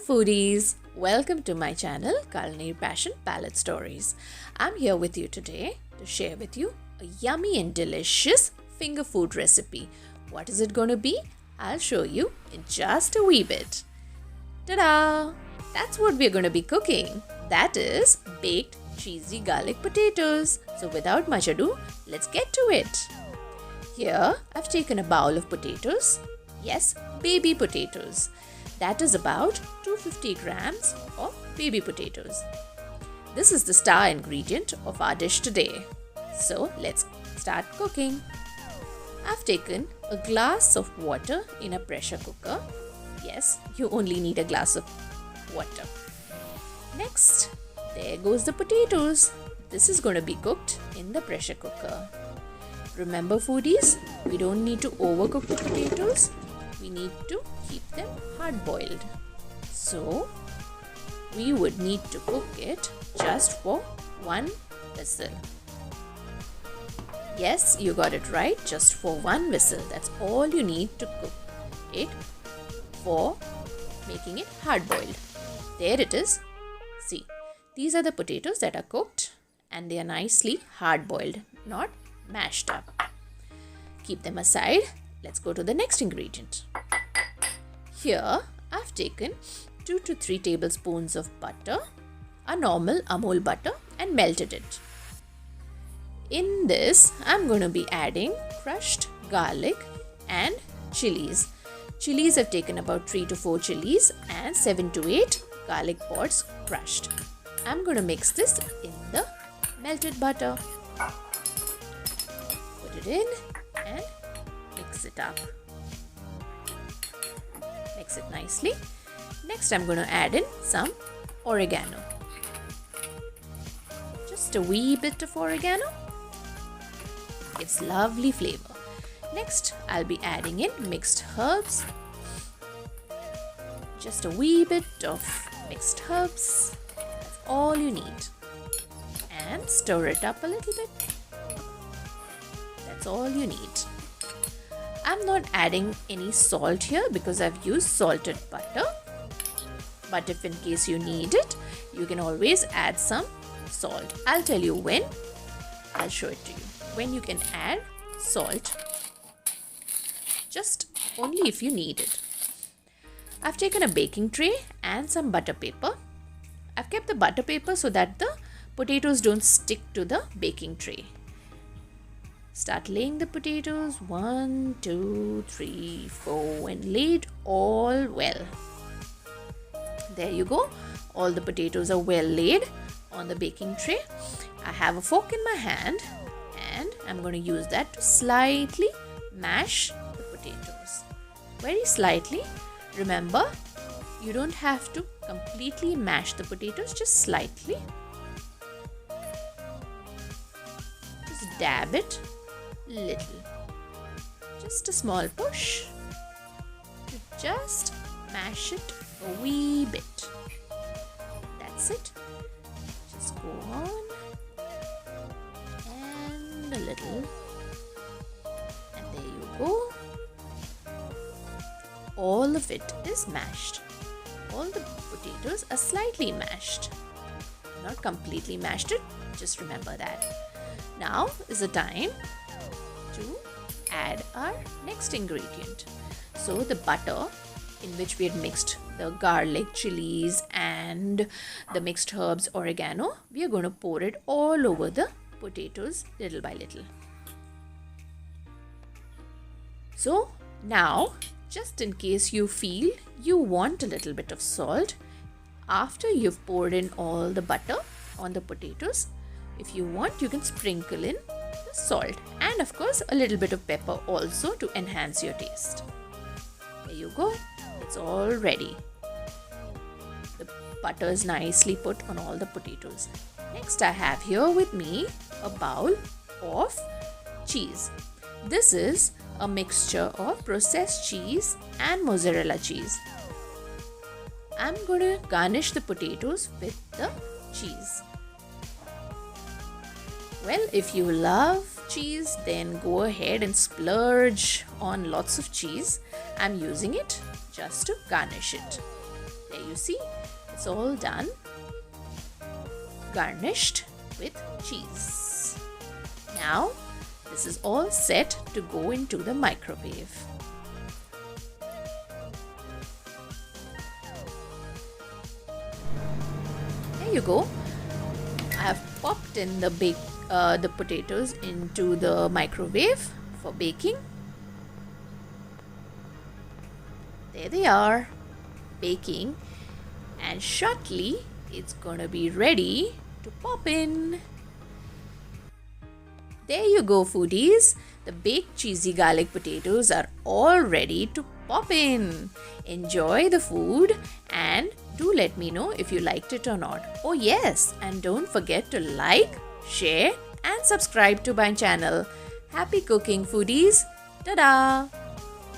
foodies, welcome to my channel Culinary Passion Palette Stories. I'm here with you today to share with you a yummy and delicious finger food recipe. What is it going to be? I'll show you in just a wee bit. Ta-da! That's what we're going to be cooking. That is baked cheesy garlic potatoes. So without much ado, let's get to it. Here I've taken a bowl of potatoes. Yes, baby potatoes. That is about 250 grams of baby potatoes. This is the star ingredient of our dish today. So let's start cooking. I've taken a glass of water in a pressure cooker. Yes, you only need a glass of water. Next, there goes the potatoes. This is going to be cooked in the pressure cooker. Remember foodies, we don't need to overcook the potatoes. We need to keep them hard boiled. So, we would need to cook it just for one whistle. Yes, you got it right, just for one whistle. That's all you need to cook it for making it hard boiled. There it is. See, these are the potatoes that are cooked and they are nicely hard boiled, not mashed up. Keep them aside. Let's go to the next ingredient. Here I've taken 2 to 3 tablespoons of butter, a normal Amul butter, and melted it. In this I'm going to be adding crushed garlic and chilies. Chilies I've taken about 3 to 4 chilies and 7 to 8 garlic pods crushed. I'm going to mix this in the melted butter. Put it in and mix it up. Mix it nicely. Next I'm going to add in some oregano. Just a wee bit of oregano. Gives lovely flavor. Next I'll be adding in mixed herbs. Just a wee bit of mixed herbs. That's all you need. And stir it up a little bit. That's all you need. I'm not adding any salt here because I've used salted butter. But if in case you need it, you can always add some salt. I'll tell you when. I'll show it to you. When you can add salt. Just only if you need it. I've taken a baking tray and some butter paper. I've kept the butter paper so that the potatoes don't stick to the baking tray. Start laying the potatoes 1, 2, 3, 4 and lay it all well. There you go. All the potatoes are well laid on the baking tray. I have a fork in my hand and I'm going to use that to slightly mash the potatoes. Very slightly. Remember, you don't have to completely mash the potatoes, just slightly. Just dab it little. Just a small push to just mash it a wee bit. That's it. Just go on and a little. And there you go. All of it is mashed. All the potatoes are slightly mashed. Not completely mashed it, just remember that. Now is the time to add our next ingredient. So the butter in which we had mixed the garlic, chilies and the mixed herbs, oregano, we are going to pour it all over the potatoes little by little. So now, just in case you feel you want a little bit of salt, after you've poured in all the butter on the potatoes, if you want, you can sprinkle in the salt and of course a little bit of pepper also to enhance your taste. There you go. It's all ready. The butter is nicely put on all the potatoes. Next I have here with me a bowl of cheese. This is a mixture of processed cheese and mozzarella cheese. I'm going to garnish the potatoes with the cheese. Well, if you love cheese, then go ahead and splurge on lots of cheese. I'm using it just to garnish it. There you see, it's all done. Garnished with cheese. Now, this is all set to go into the microwave. There you go. I have popped in the potatoes into the microwave for baking. There they are, baking, and shortly it's gonna be ready to pop in. There you go, foodies. The baked cheesy garlic potatoes are all ready to pop in. Enjoy the food and do let me know if you liked it or not. Oh yes, and don't forget to like, share and subscribe to my channel. Happy cooking, foodies. Ta-da!